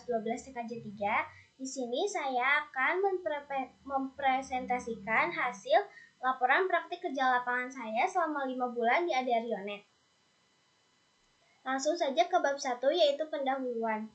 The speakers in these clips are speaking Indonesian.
12 TKJ 3. Di sini saya akan mempresentasikan hasil laporan praktik kerja lapangan saya selama 5 bulan di Adarionet. Langsung saja ke bab 1, yaitu pendahuluan.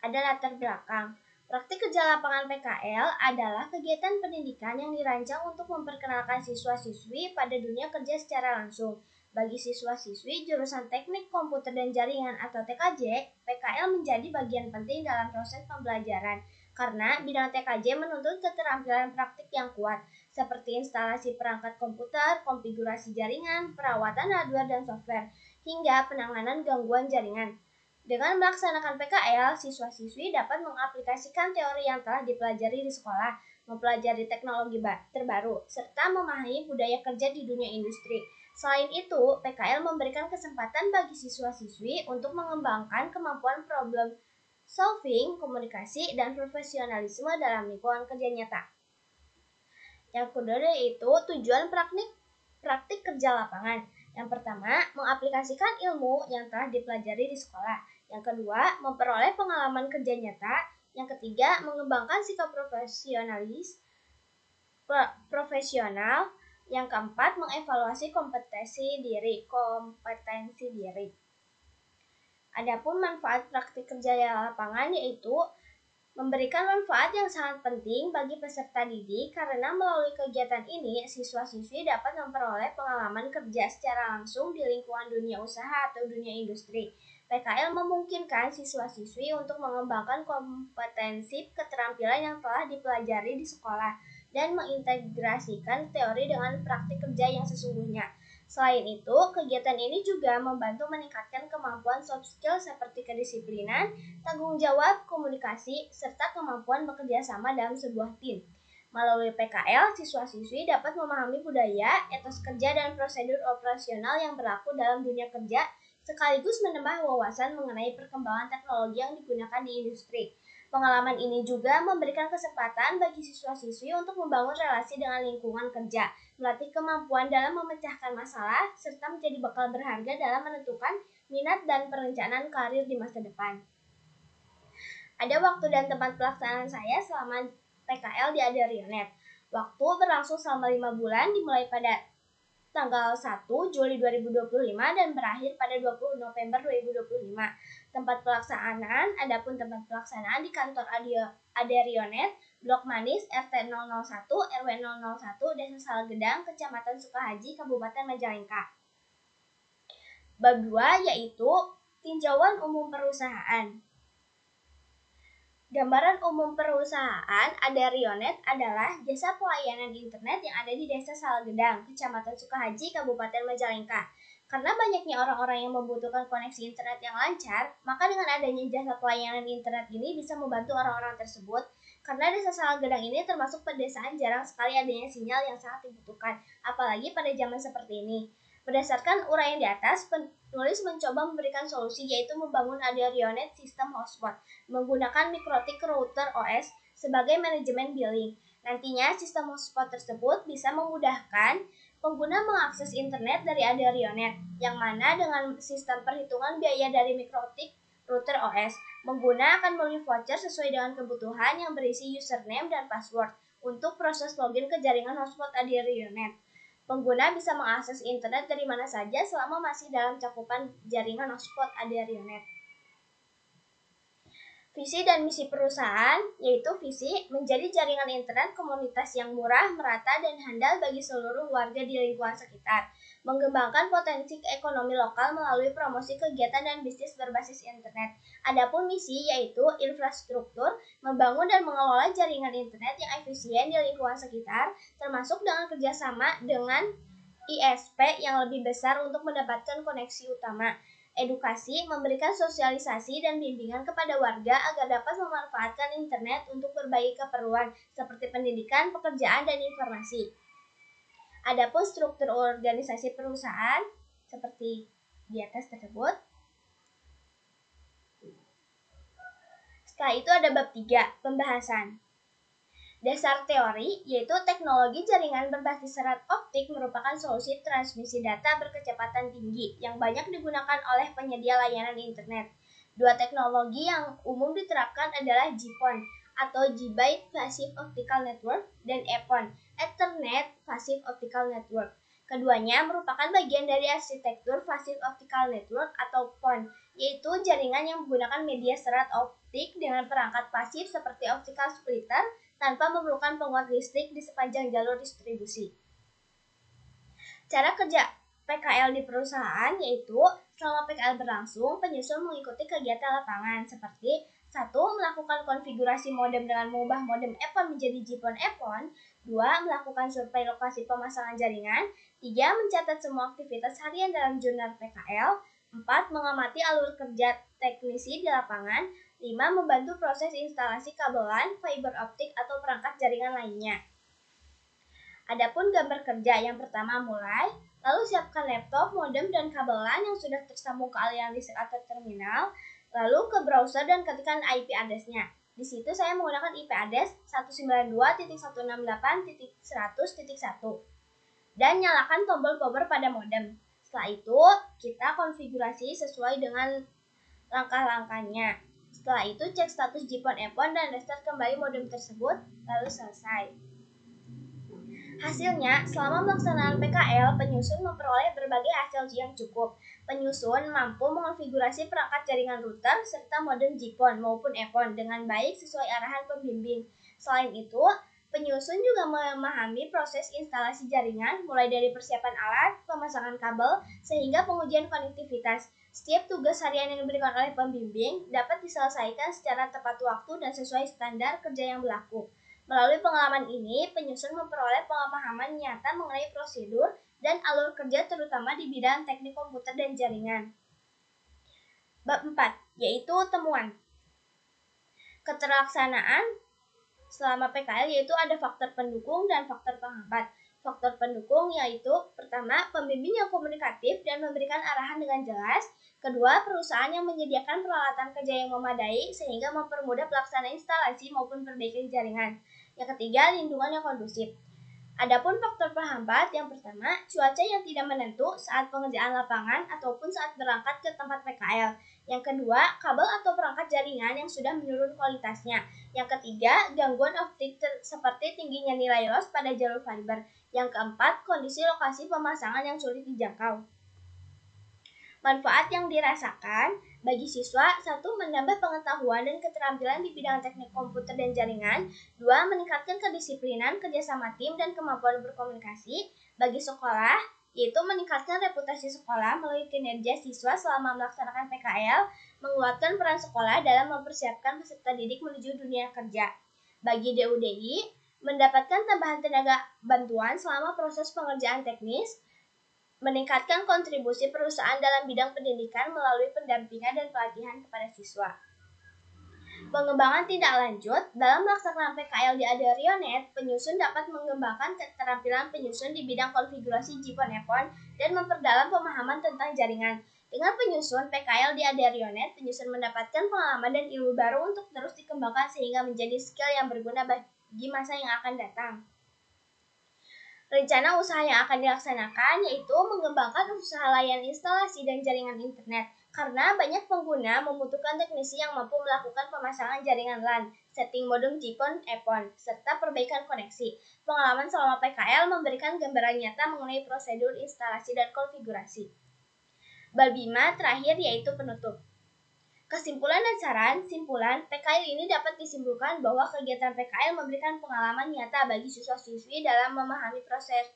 Ada latar belakang. Praktik kerja lapangan PKL adalah kegiatan pendidikan yang dirancang untuk memperkenalkan siswa-siswi pada dunia kerja secara langsung. Bagi siswa-siswi jurusan Teknik Komputer dan Jaringan atau TKJ, PKL menjadi bagian penting dalam proses pembelajaran karena bidang TKJ menuntut keterampilan praktik yang kuat, seperti instalasi perangkat komputer, konfigurasi jaringan, perawatan hardware dan software, hingga penanganan gangguan jaringan. Dengan melaksanakan PKL, siswa-siswi dapat mengaplikasikan teori yang telah dipelajari di sekolah, mempelajari teknologi terbaru, serta memahami budaya kerja di dunia industri. Selain itu, PKL memberikan kesempatan bagi siswa-siswi untuk mengembangkan kemampuan problem solving, komunikasi, dan profesionalisme dalam lingkungan kerja nyata. Yang kedua yaitu tujuan praktik kerja lapangan. Yang pertama, mengaplikasikan ilmu yang telah dipelajari di sekolah. Yang kedua, memperoleh pengalaman kerja nyata. Yang ketiga, mengembangkan sikap profesional. Yang keempat, mengevaluasi kompetensi diri. Adapun manfaat praktik kerja lapangan yaitu memberikan manfaat yang sangat penting bagi peserta didik karena melalui kegiatan ini, siswa-siswi dapat memperoleh pengalaman kerja secara langsung di lingkungan dunia usaha atau dunia industri. PKL memungkinkan siswa-siswi untuk mengembangkan kompetensi keterampilan yang telah dipelajari di sekolah dan mengintegrasikan teori dengan praktik kerja yang sesungguhnya. Selain itu, kegiatan ini juga membantu meningkatkan kemampuan soft skill seperti kedisiplinan, tanggung jawab, komunikasi, serta kemampuan bekerja sama dalam sebuah tim. Melalui PKL, siswa-siswi dapat memahami budaya, etos kerja, dan prosedur operasional yang berlaku dalam dunia kerja, sekaligus menambah wawasan mengenai perkembangan teknologi yang digunakan di industri. Pengalaman ini juga memberikan kesempatan bagi siswa-siswi untuk membangun relasi dengan lingkungan kerja, melatih kemampuan dalam memecahkan masalah, serta menjadi bekal berharga dalam menentukan minat dan perencanaan karir di masa depan. Ada waktu dan tempat pelaksanaan saya selama PKL di Adarionet. Waktu berlangsung selama 5 bulan dimulai pada tanggal 1 Juli 2025 dan berakhir pada 20 November 2025. Tempat pelaksanaan, adapun tempat pelaksanaan di kantor Adarionet, Blok Manis, RT 001, RW 001, Desa Salgedang, Kecamatan Sukahaji, Kabupaten Majalengka. Bab 2 yaitu tinjauan umum perusahaan. Gambaran umum perusahaan Adarionet adalah jasa pelayanan internet yang ada di Desa Salgedang, Kecamatan Sukahaji, Kabupaten Majalengka. Karena banyaknya orang-orang yang membutuhkan koneksi internet yang lancar, maka dengan adanya jasa pelayanan internet ini bisa membantu orang-orang tersebut. Karena Desa Salgedang ini termasuk pedesaan jarang sekali adanya sinyal yang sangat dibutuhkan, apalagi pada zaman seperti ini. Berdasarkan uraian di atas, penulis mencoba memberikan solusi yaitu membangun Adarionet sistem hotspot menggunakan Mikrotik Router OS sebagai manajemen billing. Nantinya sistem hotspot tersebut bisa memudahkan pengguna mengakses internet dari Adarionet, yang mana dengan sistem perhitungan biaya dari Mikrotik Router OS, pengguna akan membeli voucher sesuai dengan kebutuhan yang berisi username dan password untuk proses login ke jaringan hotspot Adarionet. Pengguna bisa mengakses internet dari mana saja selama masih dalam cakupan jaringan hotspot Adarionet. Visi dan misi perusahaan, yaitu visi menjadi jaringan internet komunitas yang murah, merata, dan handal bagi seluruh warga di lingkungan sekitar. Mengembangkan potensi ekonomi lokal melalui promosi kegiatan dan bisnis berbasis internet. Adapun misi yaitu infrastruktur, membangun dan mengelola jaringan internet yang efisien di lingkungan sekitar, termasuk dengan kerjasama dengan ISP yang lebih besar untuk mendapatkan koneksi utama. Edukasi, memberikan sosialisasi dan bimbingan kepada warga agar dapat memanfaatkan internet untuk berbagai keperluan seperti pendidikan, pekerjaan, dan informasi. Adapun struktur organisasi perusahaan seperti di atas tersebut. Setelah itu ada bab 3, pembahasan. Dasar teori, yaitu teknologi jaringan berbasis serat optik merupakan solusi transmisi data berkecepatan tinggi yang banyak digunakan oleh penyedia layanan internet. Dua teknologi yang umum diterapkan adalah GPON atau Gigabit Passive Optical Network dan EPON, Ethernet Passive Optical Network. Keduanya merupakan bagian dari arsitektur Passive Optical Network atau PON, yaitu jaringan yang menggunakan media serat optik dengan perangkat pasif seperti optical splitter tanpa memerlukan penguat listrik di sepanjang jalur distribusi. Cara kerja PKL di perusahaan yaitu selama PKL berlangsung, penyusun mengikuti kegiatan lapangan seperti 1. Melakukan konfigurasi modem dengan mengubah modem EPON menjadi GPON-EPON. 2. Melakukan survei lokasi pemasangan jaringan. 3. Mencatat semua aktivitas harian dalam jurnal PKL. 4. Mengamati alur kerja teknisi di lapangan. 5. Membantu proses instalasi kabelan, fiber optik atau perangkat jaringan lainnya. Adapun gambar kerja yang pertama mulai, lalu siapkan laptop, modem, dan kabelan yang sudah tersambung ke aliran listrik atau terminal, lalu ke browser dan ketikkan IP address-nya. Di situ saya menggunakan IP address 192.168.100.1 dan nyalakan tombol power pada modem. Setelah itu, kita konfigurasi sesuai dengan langkah-langkahnya. Setelah itu, cek status GPON-EPON dan restart kembali modem tersebut, lalu selesai. Hasilnya, selama melaksanakan PKL, penyusun memperoleh berbagai hasil yang cukup. Penyusun mampu mengonfigurasi perangkat jaringan router serta modem GPON maupun EPON dengan baik sesuai arahan pembimbing. Selain itu, penyusun juga memahami proses instalasi jaringan mulai dari persiapan alat, pemasangan kabel, sehingga pengujian konektivitas. Setiap tugas harian yang diberikan oleh pembimbing dapat diselesaikan secara tepat waktu dan sesuai standar kerja yang berlaku. Melalui pengalaman ini, penyusun memperoleh pemahaman nyata mengenai prosedur dan alur kerja terutama di bidang teknik komputer dan jaringan. Bab 4, yaitu temuan. Keterlaksanaan selama PKL yaitu ada faktor pendukung dan faktor penghambat. Faktor pendukung yaitu pertama, pembimbing yang komunikatif dan memberikan arahan dengan jelas. Kedua, perusahaan yang menyediakan peralatan kerja yang memadai sehingga mempermudah pelaksanaan instalasi maupun perbaikan jaringan. Yang ketiga, lingkungan yang kondusif. Adapun faktor penghambat yang pertama, cuaca yang tidak menentu saat pengerjaan lapangan ataupun saat berangkat ke tempat PKL. Yang kedua, kabel atau perangkat jaringan yang sudah menurun kualitasnya. Yang ketiga, gangguan optik seperti tingginya nilai loss pada jalur fiber. Yang keempat, kondisi lokasi pemasangan yang sulit dijangkau. Manfaat yang dirasakan bagi siswa, 1. Menambah pengetahuan dan keterampilan di bidang teknik komputer dan jaringan. 2. Meningkatkan kedisiplinan, kerjasama tim, dan kemampuan berkomunikasi. Bagi sekolah, yaitu meningkatkan reputasi sekolah melalui kinerja siswa selama melaksanakan PKL, menguatkan peran sekolah dalam mempersiapkan peserta didik menuju dunia kerja. Bagi DUDI, mendapatkan tambahan tenaga bantuan selama proses pengerjaan teknis, meningkatkan kontribusi perusahaan dalam bidang pendidikan melalui pendampingan dan pelatihan kepada siswa. Pengembangan tindak lanjut, dalam melaksanakan PKL di Adarionet, penyusun dapat mengembangkan keterampilan penyusun di bidang konfigurasi GPON-EPON dan memperdalam pemahaman tentang jaringan. Dengan penyusun PKL di Adarionet, penyusun mendapatkan pengalaman dan ilmu baru untuk terus dikembangkan sehingga menjadi skill yang berguna bagi masa yang akan datang. Rencana usaha yang akan dilaksanakan yaitu mengembangkan usaha layanan instalasi dan jaringan internet, karena banyak pengguna membutuhkan teknisi yang mampu melakukan pemasangan jaringan LAN, setting modem GPON-EPON, serta perbaikan koneksi. Pengalaman selama PKL memberikan gambaran nyata mengenai prosedur instalasi dan konfigurasi. Bab 5 terakhir yaitu penutup. Kesimpulan dan saran, simpulan, PKL ini dapat disimpulkan bahwa kegiatan PKL memberikan pengalaman nyata bagi siswa-siswi dalam memahami proses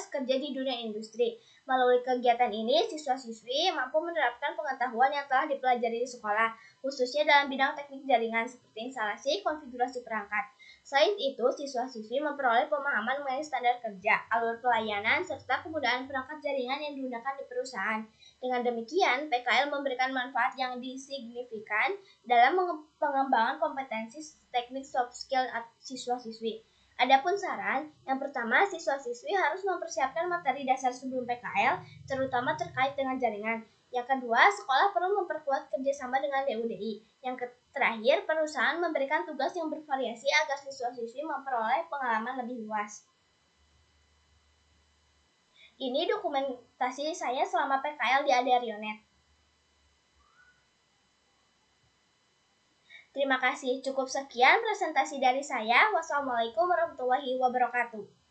kerja di dunia industri. Melalui kegiatan ini, siswa-siswi mampu menerapkan pengetahuan yang telah dipelajari di sekolah, khususnya dalam bidang teknik jaringan seperti instalasi, konfigurasi perangkat. Selain itu, siswa-siswi memperoleh pemahaman mengenai standar kerja, alur pelayanan, serta penggunaan perangkat jaringan yang digunakan di perusahaan. Dengan demikian, PKL memberikan manfaat yang signifikan dalam pengembangan kompetensi teknik soft skill siswa-siswi. Adapun saran, yang pertama, siswa-siswi harus mempersiapkan materi dasar sebelum PKL, terutama terkait dengan jaringan. Yang kedua, sekolah perlu memperkuat kerjasama dengan DUDI. Yang terakhir, perusahaan memberikan tugas yang bervariasi agar siswa-siswi memperoleh pengalaman lebih luas. Ini dokumentasi saya selama PKL di Adarionet. Terima kasih. Cukup sekian presentasi dari saya. Wassalamualaikum warahmatullahi wabarakatuh.